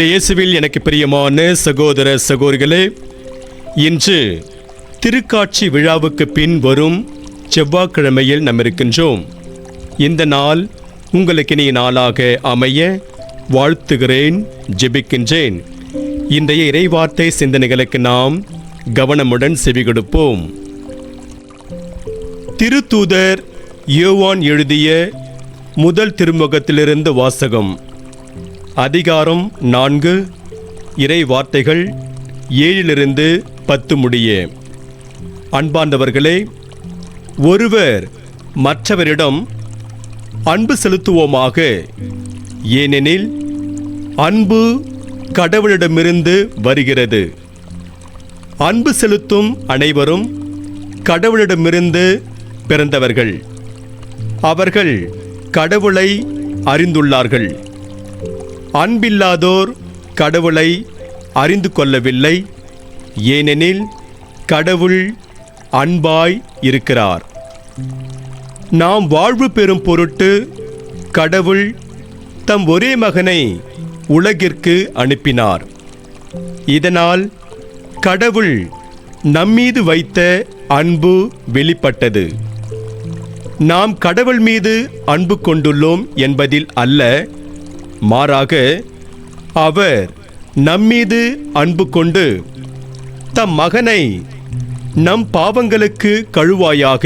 இயேசுவில் எனக்கு பிரியமான சகோதர சகோதரிகளே, இன்று திருக்காட்சி விழாவுக்கு பின் வரும் செவ்வாய்க்கிழமையில் நாம் இருக்கின்றோம். இந்த நாள் உங்களுக்கு இனிய நாளாக அமைய வாழ்த்துகிறேன், ஜெபிக்கின்றேன். இன்றைய இறைவார்த்தை சிந்தனைகளுக்கு நாம் கவனமுடன் செவிகொடுப்போம். திருத்தூதர் யோவான் எழுதிய முதல் திருமுகத்திலிருந்து வாசகம். அதிகாரம் 4, இறை வார்த்தைகள் 7-10 முடிய. அன்பார்ந்தவர்களே, ஒருவர் மற்றவரிடம் அன்பு செலுத்துவோமாக, ஏனெனில் அன்பு கடவுளிடமிருந்து வருகிறது. அன்பு செலுத்தும் அனைவரும் கடவுளிடமிருந்து பிறந்தவர்கள். அவர்கள் கடவுளை அறிந்துள்ளார்கள். அன்பில்லாதோர் கடவுளை அறிந்து கொள்ளவில்லை, ஏனெனில் கடவுள் அன்பாய் இருக்கிறார். நாம் வாழ்வு பெறும் பொருட்டு கடவுள் தம் ஒரே மகனை உலகிற்கு அனுப்பினார். இதனால் கடவுள் நம்மீது வைத்த அன்பு வெளிப்பட்டது. நாம் கடவுள் மீது அன்பு கொண்டுள்ளோம் என்பதில் அல்ல, மாறாக அவர் நம்மீது அன்பு கொண்டு தம் மகனை நம் பாவங்களுக்கு கழுவாயாக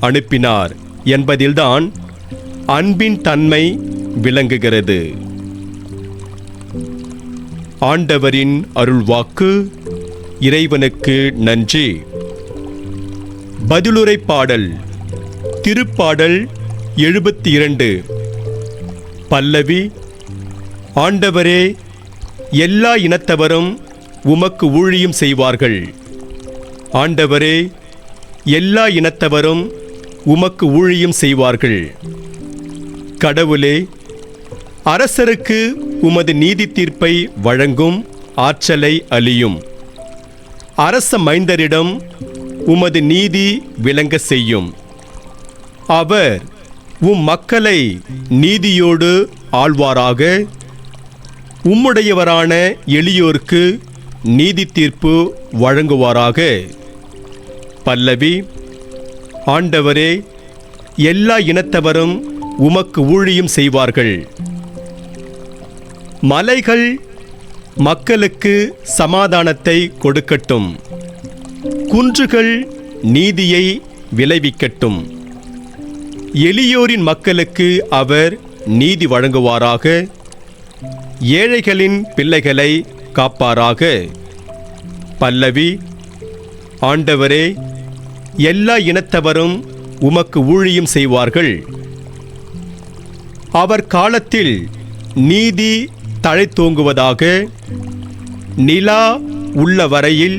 அனுப்பினார் என்பதில்தான் அன்பின் தன்மை விளங்குகிறது. ஆண்டவரின் அருள்வாக்கு. இறைவனுக்கு நன்றி. பதிலுரை பாடல். திருப்பாடல் 72. பல்லவி. ஆண்டவரே, எல்லா இனத்தவரும் உமக்கு ஊழியம் செய்வார்கள். ஆண்டவரே, எல்லா இனத்தவரும் உமக்கு ஊழியம் செய்வார்கள். கடவுளே, அரசருக்கு உமது நீதி தீர்ப்பை வழங்கும் ஆற்றலை அளியும். அரச மைந்தரிடம் உமது நீதி விளங்க செய்யும். அவர் மக்களை நீதியோடு ஆள்வாராக. உம்முடையவரான எளியோர்க்கு நீதி தீர்ப்பு வழங்குவாராக. பல்லவி. ஆண்டவரே, எல்லா இனத்தவரும் உமக்கு ஊழியம் செய்வார்கள். மலைகள் மக்களுக்கு சமாதானத்தை கொடுக்கட்டும். குன்றுகள் நீதியை விளைவிக்கட்டும். எளியோரின் மக்களுக்கு அவர் நீதி வழங்குவாராக. ஏழைகளின் பிள்ளைகளை காப்பாராக. பல்லவி. ஆண்டவரே, எல்லா இனத்தவரும் உமக்கு ஊழியம் செய்வார்கள். அவர் காலத்தில் நீதி தழைத்தோங்குவதாக. நிலா உள்ள வரையில்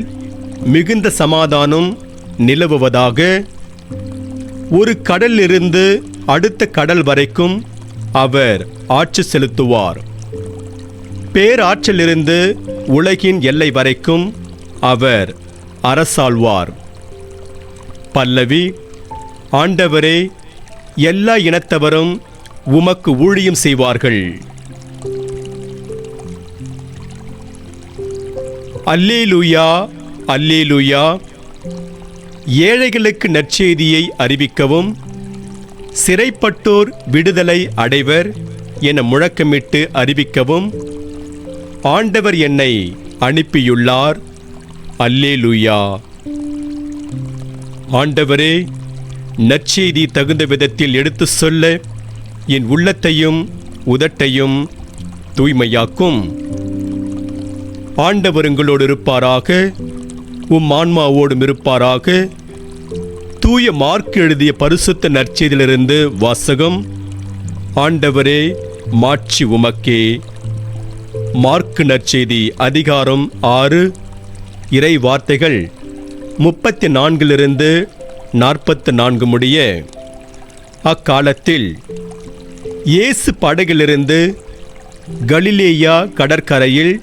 மிகுந்த சமாதானம் நிலவுவதாக. ஒரு கடலிலிருந்து அடுத்த கடல் வரைக்கும் அவர் ஆட்சி செலுத்துவார். பேராற்றிலிருந்து உலகின் எல்லை வரைக்கும் அவர் அரசாள்வார். பல்லவி. ஆண்டவரே, எல்லா இனத்தவரும் உமக்கு ஊழியம் செய்வார்கள். அல்லேலூயா, அல்லேலூயா. ஏழைகளுக்கு நற்செய்தியை அறிவிக்கவும், சிறைப்பட்டோர் விடுதலை அடைவர் என முழக்கமிட்டு அறிவிக்கவும் ஆண்டவர் என்னை அனுப்பியுள்ளார். அல்லேலூயா. ஆண்டவரே, நற்செய்தி தகுந்த விதத்தில் எடுத்து சொல்ல என் உள்ளத்தையும் உதட்டையும் தூய்மையாக்கும். ஆண்டவர் உங்களோடு இருப்பாராக, ஆன்மாவோடும் இருப்பாராக. தூய மார்க் எழுதிய பரிசுத்த நற்செய்தியிலிருந்து வாசகம். ஆண்டவரே, மாட்சி உமக்கே. மார்க்கு நற்செய்தி அதிகாரம் 6, இறை வார்த்தைகள் 34-44 முடிய. அக்காலத்தில் இயேசு படகிலிருந்து கலிலேயா கடற்கரையில்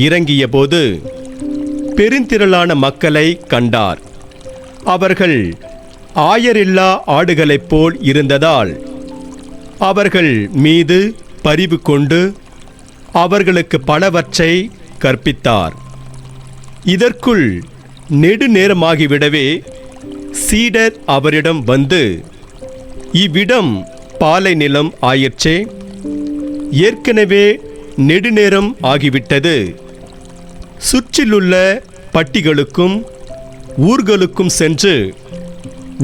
இறங்கிய போது பெருந்திரளான மக்களை கண்டார். அவர்கள் ஆயரில்லா ஆடுகளைப் போல் இருந்ததால் அவர்கள் மீது பரிவு கொண்டு அவர்களுக்கு பலவற்றை கற்பித்தார். இதற்குள் நெடுநேரமாகிவிடவே சீடர் அவரிடம் வந்து, இவ்விடம் பாலை நிலம் ஆயிற்றே, ஏற்கனவே நெடுநேரம் ஆகிவிட்டது. சுற்றிலுள்ள பட்டிகளுக்கும் ஊர்களுக்கும் சென்று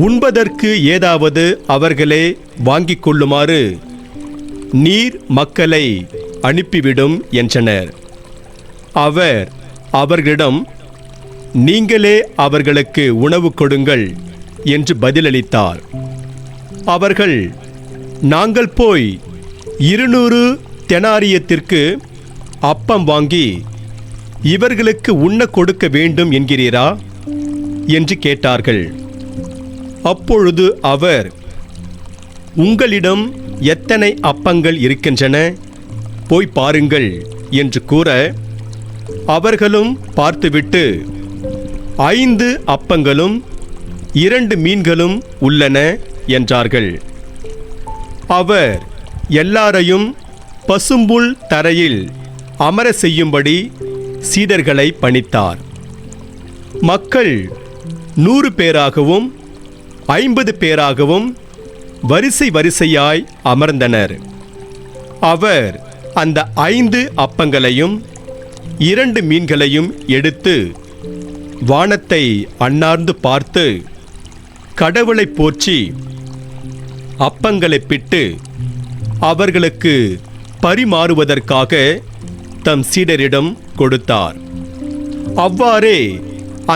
உண்பதற்கு ஏதாவது அவர்களே வாங்கிக் கொள்ளுமாறு நீர் மக்களை அனுப்பிவிடும் என்றனர். அவர் அவர்களிடம், நீங்களே அவர்களுக்கு உணவு கொடுங்கள் என்று பதிலளித்தார். அவர்கள், நாங்கள் போய் 200 தெனாரியத்திற்கு அப்பம் வாங்கி இவர்களுக்கு உண்ண கொடுக்க வேண்டும் என்கிறீரா என்று கேட்டார்கள். அப்பொழுது அவர், உங்களிடம் எத்தனை அப்பங்கள் இருக்கின்றன, போய் பாருங்கள் என்று கூற, அவர்களும் பார்த்துவிட்டு 5 அப்பங்களும் 2 மீன்களும் உள்ளன என்றார்கள். அவர் எல்லாரையும் பசும்புல் தரையில் அமர செய்யும்படி சீடர்களை பணித்தார். மக்கள் 100 பேராகவும் 50 பேராகவும் வரிசை வரிசையாய் அமர்ந்தனர். அவர் அந்த 5 அப்பங்களையும் 2 மீன்களையும் எடுத்து வானத்தை அண்ணார்ந்து பார்த்து கடவுளை போற்றி அப்பங்களை பிட்டு அவர்களுக்கு பரிமாறுவதற்காக தம் சீடரிடம் கொடுத்தார். அவ்வாறே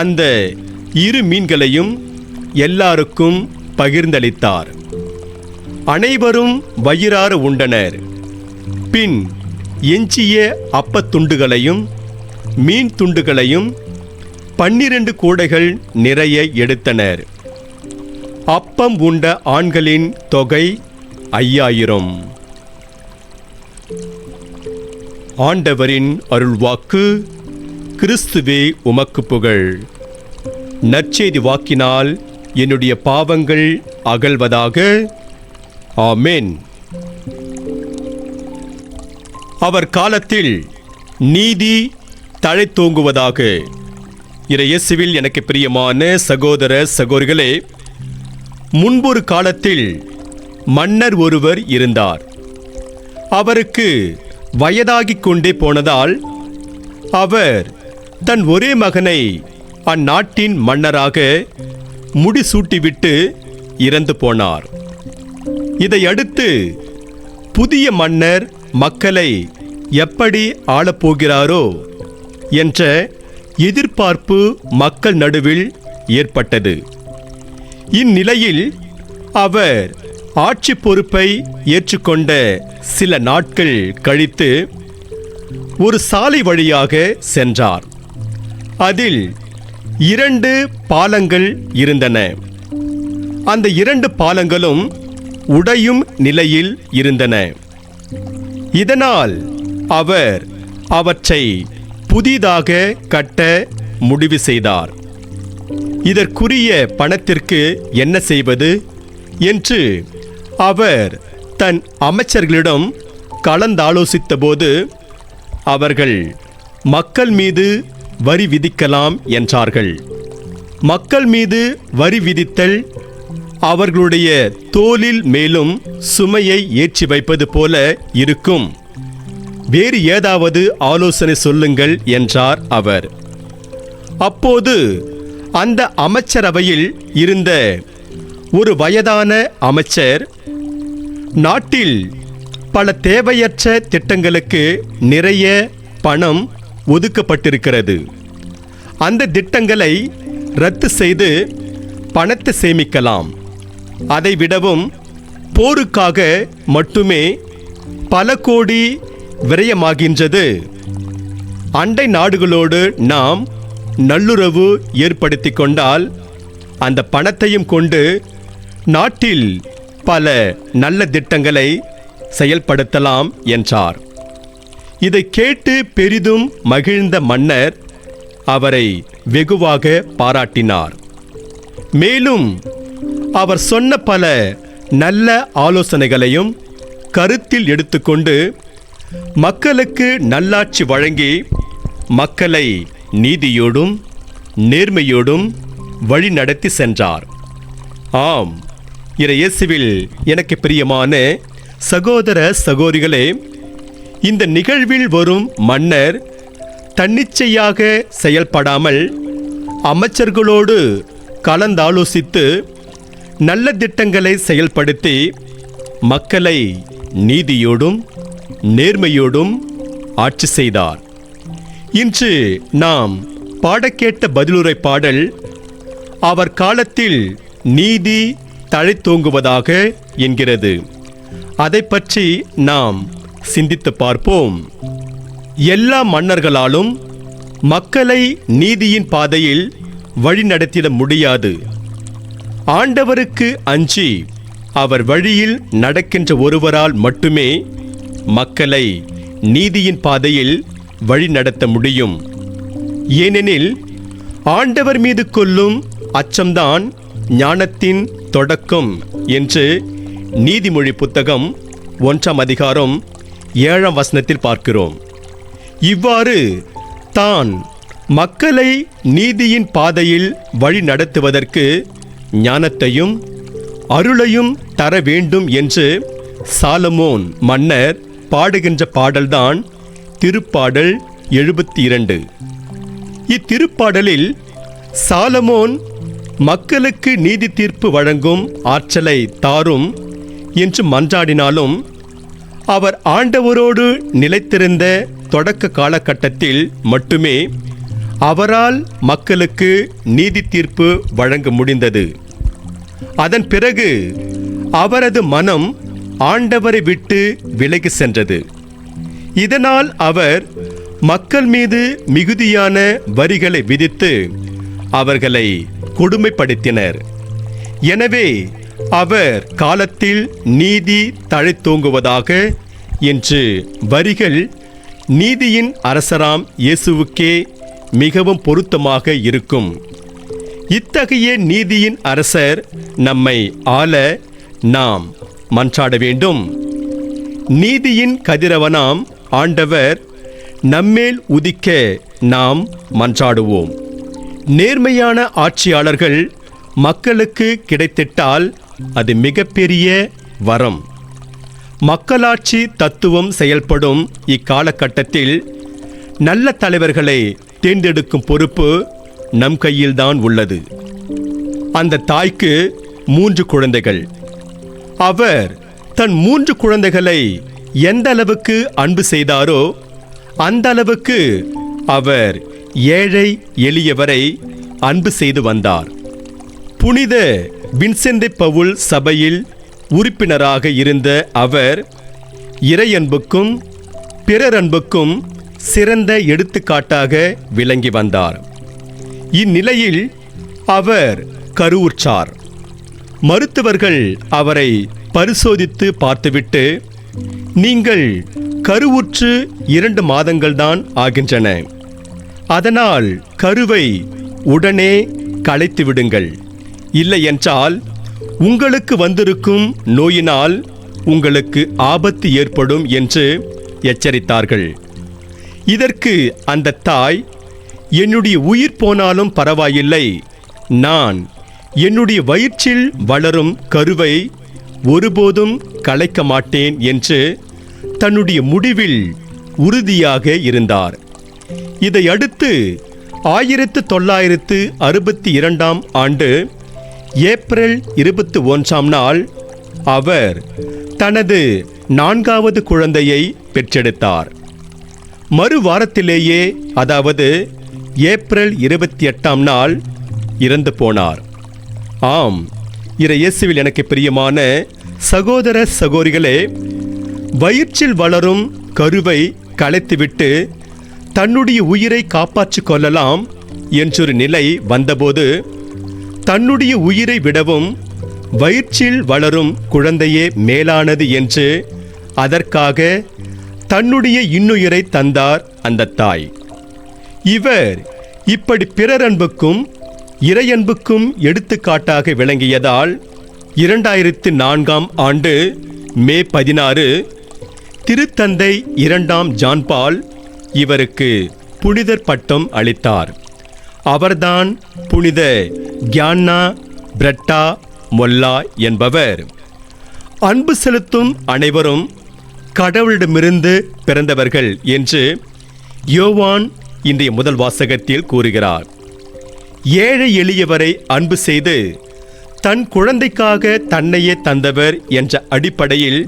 அந்த 2 மீன்களையும் எல்லாருக்கும் பகிர்ந்தளித்தார். அனைவரும் வயிறார உண்டனர். பின் எஞ்சிய அப்பத்துண்டுகளையும் மீன் துண்டுகளையும் 12 கூடைகள் நிறைய எடுத்தனர். அப்பம் உண்ட ஆண்களின் தொகை 5000. ஆண்டவரின் அருள்வாக்கு. கிறிஸ்துவே உமக்கு புகழ். நற்செய்தி வாக்கினால் என்னுடைய பாவங்கள் அகல்வதாக. ஆமென். அவர் காலத்தில் நீதி தழைத்தோங்குவதாக. இயேசுவில் எனக்கு பிரியமான சகோதர சகோதரிகளே, முன்பொரு காலத்தில் மன்னர் ஒருவர் இருந்தார். அவருக்கு வயதாகிக் கொண்டே போனதால் அவர் தன் ஒரே மகனை அந்நாட்டின் மன்னராக முடிசூட்டிவிட்டு இறந்து போனார். இதையடுத்து புதிய மன்னர் மக்களை எப்படி ஆளப்போகிறாரோ என்ற எதிர்பார்ப்பு மக்கள் நடுவில் ஏற்பட்டது. இந்நிலையில் அவர் ஆட்சி பொறுப்பை ஏற்றுக்கொண்ட சில நாட்கள் கழித்து ஒரு சாலை வழியாக சென்றார். அதில் 2 பாலங்கள் இருந்தன. அந்த 2 பாலங்களும் உடையும் நிலையில் இருந்தன. இதனால் அவர் அவற்றை புதிதாக கட்ட முடிவு செய்தார். இதற்குரிய பணத்திற்கு என்ன செய்வது என்று அவர் தன் அமைச்சர்களிடம் கலந்தாலோசித்தபோது அவர்கள் மக்கள் மீது வரி விதிக்கலாம் என்றார்கள். மக்கள் மீது வரி விதித்தல் அவர்களுடைய தோளில் மேலும் சுமையை ஏற்றி வைப்பது போல இருக்கும். வேறு ஏதாவது ஆலோசனை சொல்லுங்கள் என்றார் அவர். அப்போது அந்த அமைச்சரவையில் இருந்த ஒரு வயதான அமைச்சர், நாட்டில் பல தேவையற்ற திட்டங்களுக்கு நிறைய பணம் ஒதுக்கப்பட்டிருக்கிறது. அந்த திட்டங்களை ரத்து செய்து பணத்தை சேமிக்கலாம். அதை விடவும் போருக்காக மட்டுமே பல கோடி விரயமாகின்றது. அண்டை நாடுகளோடு நாம் நல்லுறவு ஏற்படுத்தி கொண்டால் அந்த பணத்தையும் கொண்டு நாட்டில் பல நல்ல திட்டங்களை செயல்படுத்தலாம் என்றார். இதை கேட்டு பெரிதும் மகிழ்ந்த மன்னர் அவரை வெகுவாக பாராட்டினார். மேலும் அவர் சொன்ன பல நல்ல ஆலோசனைகளையும் கருத்தில் எடுத்துக்கொண்டு மக்களுக்கு நல்லாட்சி வழங்கி மக்களை நீதியோடும் நேர்மையோடும் வழி நடத்தி சென்றார். ஆம், இயேசுவில் எனக்கு பிரியமான சகோதர சகோதரிகளே, இந்த நிகழ்வில் வரும் மன்னர் தன்னிச்சையாக செயல்படாமல் அமைச்சர்களோடு கலந்தாலோசித்து நல்ல திட்டங்களை செயல்படுத்தி மக்களை நீதியோடும் நேர்மையோடும் ஆட்சி செய்தார். இன்று நாம் பாடக்கேட்ட பதிலுரை பாடல் அவர் காலத்தில் நீதி தழைத்தோங்குவதாக என்கிறது. அதை பற்றி நாம் சிந்தித்து பார்ப்போம். எல்லா மன்னர்களாலும் மக்களை நீதியின் பாதையில் வழிநடத்திட முடியாது. ஆண்டவருக்கு அஞ்சி அவர் வழியில் நடக்கின்ற ஒருவரால் மட்டுமே மக்களை நீதியின் பாதையில் வழிநடத்த முடியும். ஏனெனில் ஆண்டவர் மீது கொள்ளும் அச்சம்தான் ஞானத்தின் தொடக்கம் என்று நீதிமொழி புத்தகம் 1ஆம் அதிகாரம் 7ஆம் வசனத்தில் பார்க்கிறோம். இவ்வாறு தான் மக்களை நீதியின் பாதையில் வழி நடத்துவதற்கு ஞானத்தையும் அருளையும் தர வேண்டும் என்று சாலமோன் மன்னர் பாடுகின்ற பாடல்தான் திருப்பாடல் 72. இத்திருப்பாடலில் சாலமோன் மக்களுக்கு நீதி தீர்ப்பு வழங்கும் ஆற்றலை தாரும் என்று மன்றாடினாலும் அவர் ஆண்டவரோடு நிலைத்திருந்த தொடக்க காலகட்டத்தில் மட்டுமே அவரால் மக்களுக்கு நீதி தீர்ப்பு வழங்க முடிந்தது. அதன் பிறகு அவரது மனம் ஆண்டவரை விட்டு விலகி சென்றது. இதனால் அவர் மக்கள் மீது மிகுதியான வரிகளை விதித்து அவர்களை கொடுமைப்படுத்தினர். எனவே அவர் காலத்தில் நீதி தழைத்தோங்குவதாக என்று வரிகள் நீதியின் அரசராம் இயேசுவுக்கே மிகவும் பொருத்தமாக இருக்கும். இத்தகைய நீதியின் அரசர் நம்மை ஆள நாம் மன்றாட வேண்டும். நீதியின் கதிரவனாம் ஆண்டவர் நம்மேல் உதிக்க நாம் மன்றாடுவோம். நேர்மையான ஆட்சியாளர்கள் மக்களுக்கு கிடைத்திட்டால் அது மிகப்பெரிய வரம். மக்களாட்சி தத்துவம் செயல்படும் இக்காலகட்டத்தில் நல்ல தலைவர்களை தேர்ந்தெடுக்கும் பொறுப்பு நம் கையில்தான் உள்ளது. அந்த தாய்க்கு 3 குழந்தைகள். அவர் தன் 3 குழந்தைகளை எந்த அளவுக்கு அன்பு செய்தாரோ அந்த அளவுக்கு அவர் ஏழை எளியவரை அன்பு செய்து வந்தார். புனித வின்சென்ட் பவுல் சபையில் உறுப்பினராக இருந்த அவர் இறையன்புக்கும் பிறர் அன்புக்கும் சிறந்த எடுத்துக்காட்டாக விளங்கி வந்தார். இந்நிலையில் அவர் கருவுற்றார். மருத்துவர்கள் அவரை பரிசோதித்து பார்த்துவிட்டு, நீங்கள் கருவுற்று 2 மாதங்கள்தான் ஆகின்றன, அதனால் கருவை உடனே களைத்து விடுங்கள், இல்லையென்றால் உங்களுக்கு வந்திருக்கும் நோயினால் உங்களுக்கு ஆபத்து ஏற்படும் என்று எச்சரித்தார்கள். இதற்கு அந்த தாய், என்னுடைய உயிர் போனாலும் பரவாயில்லை, நான் என்னுடைய வயிற்றில் வளரும் கருவை ஒருபோதும் கலைக்க மாட்டேன் என்று தன்னுடைய முடிவில் உறுதியாக இருந்தார். இதையடுத்து 1962ஆம் ஆண்டு ஏப்ரல் 21ஆம் நாள் அவர் தனது 4வது குழந்தையை பெற்றெடுத்தார். மறுவாரத்திலேயே, அதாவது ஏப்ரல் 28ஆம் நாள் இறந்து போனார். ஆம், இயேசுவில் எனக்கு பிரியமான சகோதர சகோதரிகளே, வயிற்றில் வளரும் கருவை கலைத்துவிட்டு தன்னுடைய உயிரை காப்பாற்றிக் கொள்ளலாம் என்றொரு நிலை வந்தபோது, தன்னுடைய உயிரை விடவும் வயிற்றில் வளரும் குழந்தையே மேலானது என்று அதற்காக தன்னுடைய இன்னுயிரை தந்தார் அந்த தாய். இவர் இப்படி பிறர் அன்புக்கும் இறையன்புக்கும் எடுத்துக்காட்டாக விளங்கியதால் 2004ஆம் ஆண்டு மே 16 திருத்தந்தை 2ஆம் ஜான் பால் இவருக்கு புனிதர் பட்டம் அளித்தார். அவர்தான் புனித கியான்னா பிரெட்டா மொல்லா என்பவர். அன்பு செலுத்தும் அனைவரும் கடவுளிடமிருந்து பிறந்தவர்கள் என்று யோவான் இன்றைய முதல் வாசகத்தில் கூறுகிறார். ஏழை எளியவரை அன்பு செய்து தன் குழந்தைக்காக தன்னையே தந்தவர் என்ற அடிப்படையில்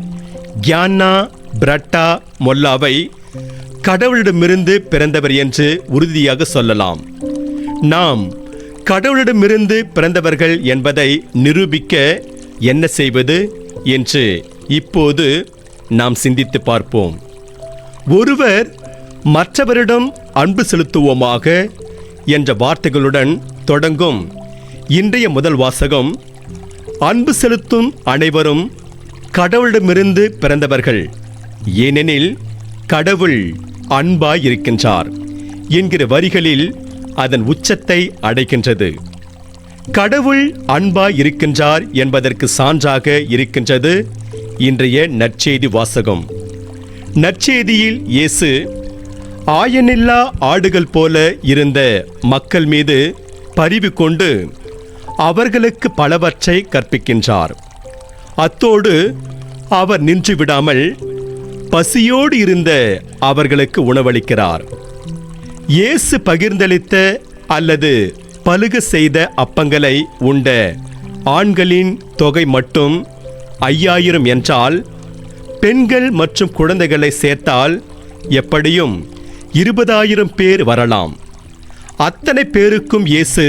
கியான்னா பிரெட்டா மொல்லாவை கடவுளிடமிருந்து பிறந்தவர் என்று உறுதியாக சொல்லலாம். நாம் கடவுளிடமிருந்து பிறந்தவர்கள் என்பதை நிரூபிக்க என்ன செய்வது என்று இப்போது நாம் சிந்தித்து பார்ப்போம். ஒருவர் மற்றவரிடம் அன்பு செலுத்துவோமாக என்ற வார்த்தைகளுடன் தொடங்கும் இன்றைய முதல் வாசகம், அன்பு செலுத்தும் அனைவரும் கடவுளிடமிருந்து பிறந்தவர்கள், ஏனெனில் கடவுள் அன்பாய் இருக்கின்றார் என்கிற வரிகளில் அதன் உச்சத்தை அடைகின்றது. கடவுள் அன்பாய் இருக்கின்றார் என்பதற்கு சான்றாக இருக்கின்றது இன்றைய நற்செய்தி வாசகம். நற்செய்தியில் இயேசு ஆயனில்லா ஆடுகள் போல இருந்த மக்கள் மீது பரிவு கொண்டு அவர்களுக்கு பலவற்றை கற்பிக்கின்றார். அத்தோடு அவர் நின்று விடாமல் பசியோடு இருந்த அவர்களுக்கு உணவளிக்கிறார். இயேசு பகிர்ந்தளித்த அல்லது பலுக செய்த அப்பங்களை உண்ட ஆண்களின் தொகை மட்டும் 5000 என்றால், பெண்கள் மற்றும் குழந்தைகளை சேர்த்தால் எப்படியும் 20000 பேர் வரலாம். அத்தனை பேருக்கும் இயேசு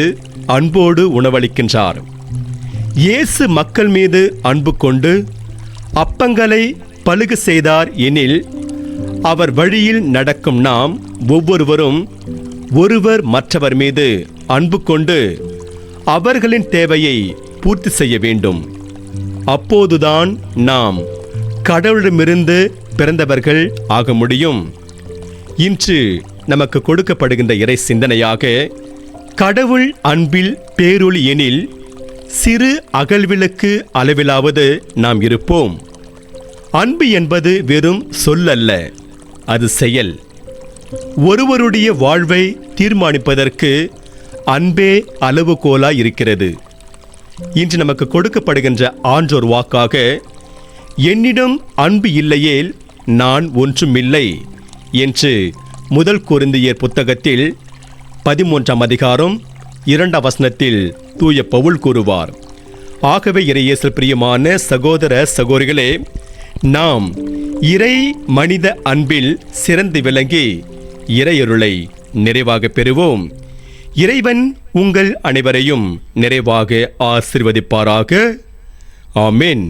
அன்போடு உணவளிக்கின்றார். இயேசு மக்கள் மீது அன்பு கொண்டு அப்பங்களை பலுக செய்தார் எனில், அவர் வழியில் நடக்கும் நாம் ஒவ்வொருவரும் ஒருவர் மற்றவர் மீது அன்பு கொண்டு அவர்களின் தேவையை பூர்த்தி செய்ய வேண்டும். அப்போதுதான் நாம் கடவுளிடமிருந்து பிறந்தவர்கள் ஆக முடியும். இன்று நமக்கு கொடுக்கப்படுகின்ற இறை சிந்தனையாக, கடவுள் அன்பில் பேரொளி எனில் சிறு அகல்விளக்கு அளவிலாவது நாம் இருப்போம். அன்பு என்பது வெறும் சொல்லல்ல, அது செயல். ஒருவருடைய வாழ்வை தீர்மானிப்பதற்கு அன்பே அளவுகோலாய் இருக்கிறது. இன்று நமக்கு கொடுக்கப்படுகின்ற ஆன்றோர் வாக்காக, என்னிடம் அன்பு இல்லையேல் நான் ஒன்றுமில்லை என்று முதல் கொரிந்தியர் புத்தகத்தில் 13ஆம் அதிகாரம் 2ஆம் வசனத்தில் தூய பவுல் கூறுவார். ஆகவே இறையேசுவில் பிரியமான சகோதர சகோதரிகளே, நாம் இறை மனித அன்பில் சிறந்து விளங்கி இறையருளை நிறைவாக பெறுவோம். இறைவன் உங்கள் அனைவரையும் நிறைவாக ஆசீர்வதிப்பாராக. ஆமென்.